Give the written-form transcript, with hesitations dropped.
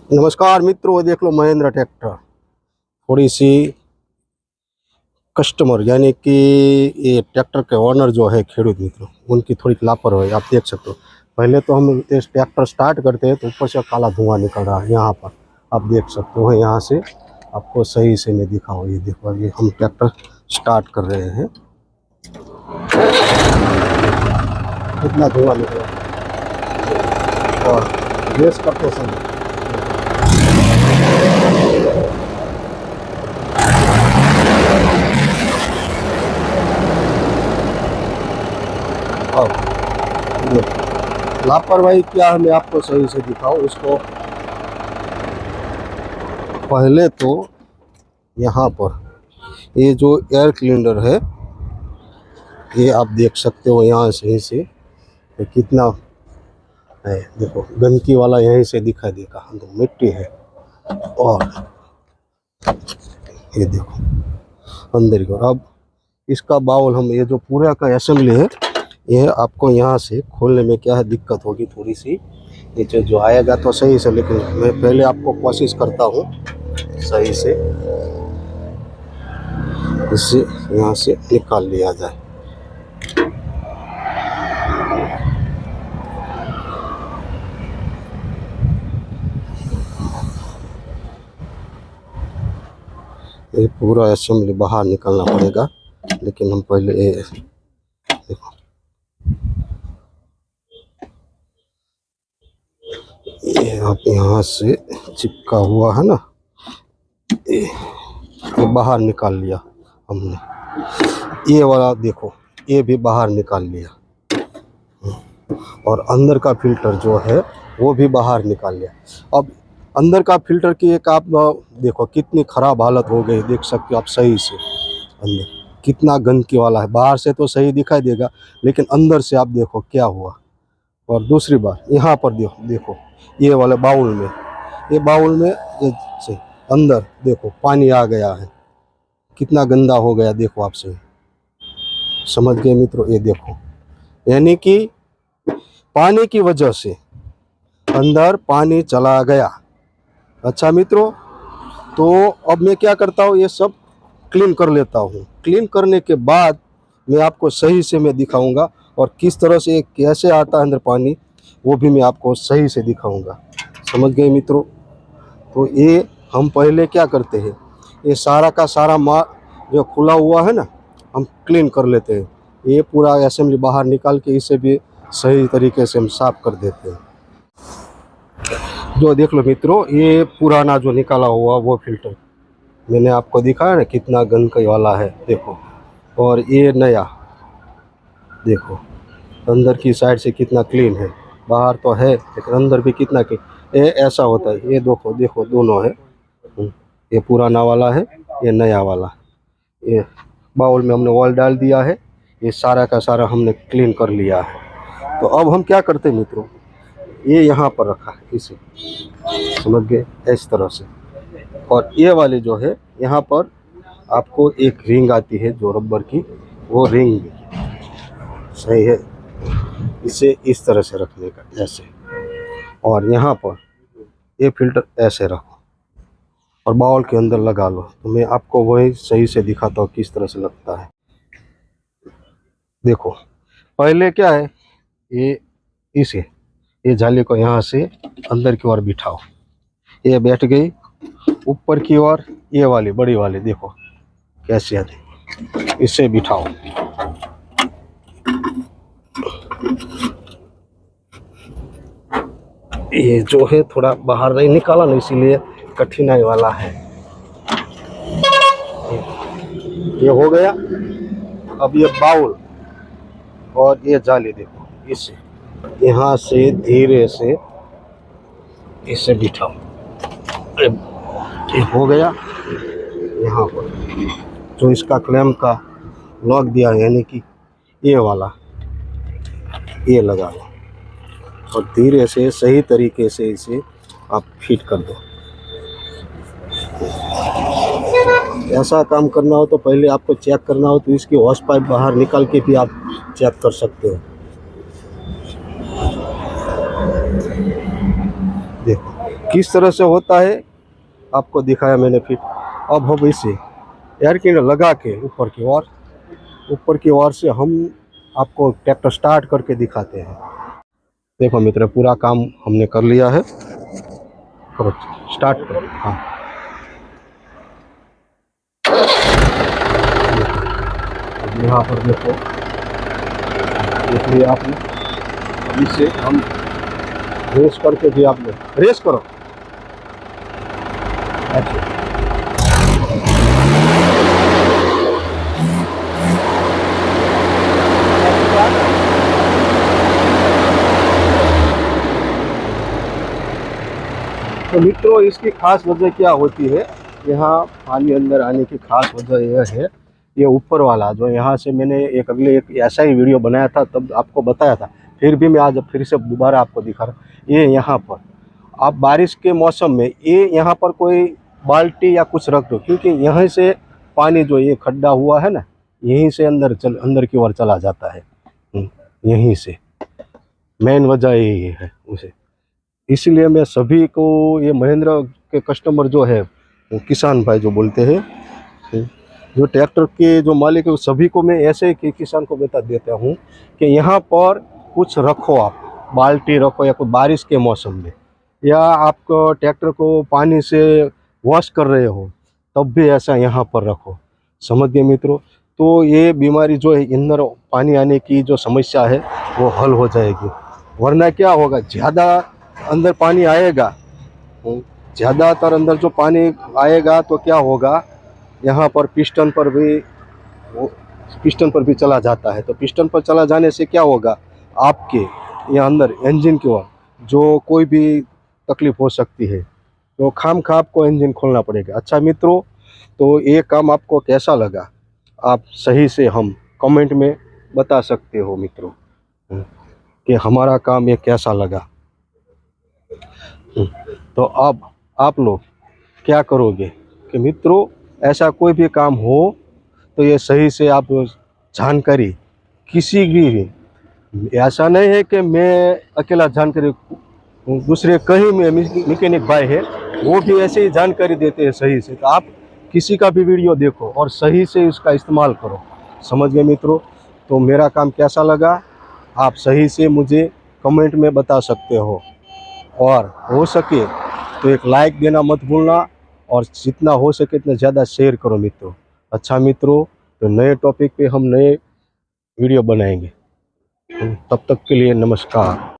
नमस्कार मित्रों, देख लो महिंद्रा ट्रैक्टर। थोड़ी सी कस्टमर यानी कि ये ट्रैक्टर के ओनर जो है खेडूत मित्रों, उनकी थोड़ी लापरवाही आप देख सकते हो। पहले तो हम इस ट्रैक्टर स्टार्ट करते हैं तो ऊपर से काला धुआं निकल रहा है। यहाँ पर आप देख सकते हो, यहाँ से आपको सही से मैं दिखाऊँ। ये देखो, ये हम ट्रैक्टर स्टार्ट कर रहे हैं, कितना धुआं निकल रहा है। और रेस करते समय लापरवाही क्या है, मैं आपको सही से दिखाऊं इसको। पहले तो यहाँ पर ये जो एयर क्लीनर है, ये आप देख सकते हो, यहाँ से ये कितना है। देखो, गंदगी वाला यहीं से दिखाई देगा, तो मिट्टी है। और ये देखो अंदर की ओर। अब इसका बाउल हम, ये जो पूरा का असेंबली है, ये आपको यहाँ से खोलने में क्या है दिक्कत होगी थोड़ी सी। नीचे जो आएगा तो सही से, लेकिन मैं पहले आपको कोशिश करता हूँ सही से इसे यहाँ से निकाल लिया जाए। ये पूरा असेंबली बाहर निकालना पड़ेगा, लेकिन हम पहले ये देखो, ये आप यहाँ से चिपका हुआ है ना, ये बाहर निकाल लिया हमने। ये वाला देखो, ये भी बाहर निकाल लिया। और अंदर का फिल्टर जो है वो भी बाहर निकाल लिया। अब अंदर का फिल्टर की एक आप देखो कितनी ख़राब हालत हो गई, देख सकते हो आप सही से। अंदर कितना गंदगी वाला है, बाहर से तो सही दिखाई देगा, लेकिन अंदर से आप देखो क्या हुआ। और दूसरी बात यहाँ पर देखो ये वाले बाउल में, ये बाउल में ये से अंदर देखो पानी आ गया है, कितना गंदा हो गया। देखो आप सही समझ गए मित्रों, ये देखो, यानी कि पानी की वजह से अंदर पानी चला गया। अच्छा मित्रों, तो अब मैं क्या करता हूँ, ये सब क्लीन कर लेता हूँ। क्लीन करने के बाद मैं आपको सही से मैं दिखाऊंगा, और किस तरह से कैसे आता है अंदर पानी, वो भी मैं आपको सही से दिखाऊंगा। समझ गए मित्रों। तो ये हम पहले क्या करते हैं, ये सारा का सारा जो खुला हुआ है ना, हम क्लीन कर लेते हैं। ये पूरा असेंबली बाहर निकाल के इसे भी सही तरीके से हम साफ कर देते हैं। जो देख लो मित्रों, ये पुराना जो निकाला हुआ वो फिल्टर मैंने आपको दिखाया ना, कितना गंदगी वाला है देखो। और ये नया देखो, अंदर की साइड से कितना क्लीन है। बाहर तो है लेकिन अंदर भी कितना क्लीन। ये ऐसा होता है, ये देखो देखो दोनों है। ये पुराना वाला है, ये नया वाला। ये बाउल में हमने ऑयल डाल दिया है, ये सारा का सारा हमने क्लीन कर लिया है। तो अब हम क्या करते हैं मित्रों, ये यहाँ पर रखा है इसे, समझ गए, इस तरह से। और ये वाले जो है, यहाँ पर आपको एक रिंग आती है जो रबर की, वो रिंग सही है, इसे इस तरह से रखने का ऐसे। और यहाँ पर ये फिल्टर ऐसे रखो और बाउल के अंदर लगा लो। तो मैं आपको वही सही से दिखाता हूँ किस तरह से लगता है। देखो पहले क्या है, ये जाली को यहाँ से अंदर की ओर बिठाओ, ये बैठ गई। ऊपर की ओर ये वाली बड़ी वाली देखो कैसे आती, इसे बिठाओ। ये जो है थोड़ा बाहर नहीं निकाला ना, इसीलिए कठिनाई वाला है। ये हो गया। अब ये बाउल और ये जाली देखो, इसे यहाँ से धीरे से इसे बिठाओ। ये हो गया। यहाँ पर जो इसका क्लैंप का लॉक दिया है, यानी कि ये वाला, ये लगा लो और धीरे से सही तरीके से इसे आप फिट कर दो। ऐसा काम करना हो तो पहले आपको चेक करना हो तो इसकी हॉस पाइप बाहर निकाल के भी आप चेक कर सकते हो। देखो किस तरह से होता है आपको दिखाया मैंने फिर। अब हम इसे एयर क्लीनर लगा के ऊपर की ओर से हम आपको ट्रैक्टर स्टार्ट करके दिखाते हैं। देखो मित्र, पूरा काम हमने कर लिया है। करो, स्टार्ट करो। हाँ, अब यहाँ पर देखो, इसलिए आपने अभी से हम रेस करके भी आपने रेस करो। अच्छा, तो मित्रों, इसकी खास वजह क्या होती है, यहाँ पानी अंदर आने की खास वजह यह है, ये ऊपर वाला जो यहाँ से मैंने एक ऐसा ही वीडियो बनाया था, तब आपको बताया था, फिर भी मैं आज फिर से दोबारा आपको दिखा रहा हूँ। ये यहाँ पर आप बारिश के मौसम में ये यहाँ पर कोई बाल्टी या कुछ रख दो, क्योंकि यहाँ से पानी जो ये खड्डा हुआ है ना, यहीं से अंदर की ओर चला जाता है। यहीं से मेन वजह यही है उसे। इसलिए मैं सभी को, ये महेंद्र के कस्टमर जो है, वो किसान भाई जो बोलते हैं, जो ट्रैक्टर के जो मालिक है, सभी को मैं ऐसे कि किसान को बता देता हूँ कि यहाँ पर कुछ रखो, आप बाल्टी रखो, या कुछ बारिश के मौसम में, या आप ट्रैक्टर को पानी से वॉश कर रहे हो तब भी ऐसा यहाँ पर रखो। समझ गए मित्रों? तो ये बीमारी जो है, अंदर पानी आने की जो समस्या है वो हल हो जाएगी। वरना क्या होगा, ज़्यादा अंदर पानी आएगा, ज़्यादातर अंदर जो पानी आएगा तो क्या होगा, यहाँ पर पिस्टन पर भी चला जाता है। तो पिस्टन पर चला जाने से क्या होगा, आपके यहाँ अंदर इंजन की ओर जो कोई भी तकलीफ हो सकती है, तो खामखा आपको इंजन खोलना पड़ेगा। अच्छा मित्रों, तो ये काम आपको कैसा लगा, आप सही से हम कमेंट में बता सकते हो मित्रों, कि हमारा काम ये कैसा लगा। तो अब आप लोग क्या करोगे कि मित्रों, ऐसा कोई भी काम हो तो ये सही से आप जानकारी किसी भी, ऐसा नहीं है कि मैं अकेला जानकारी, दूसरे कहीं में मैकेनिक भाई है, वो भी ऐसे ही जानकारी देते हैं सही से। तो आप किसी का भी वीडियो देखो और सही से इसका इस्तेमाल करो। समझ गए मित्रों? तो मेरा काम कैसा लगा आप सही से मुझे कमेंट में बता सकते हो, और हो सके तो एक लाइक देना मत भूलना, और जितना हो सके इतना ज़्यादा शेयर करो मित्रों। अच्छा मित्रों, तो नए टॉपिक पे हम नए वीडियो बनाएंगे। तब तक के लिए नमस्कार।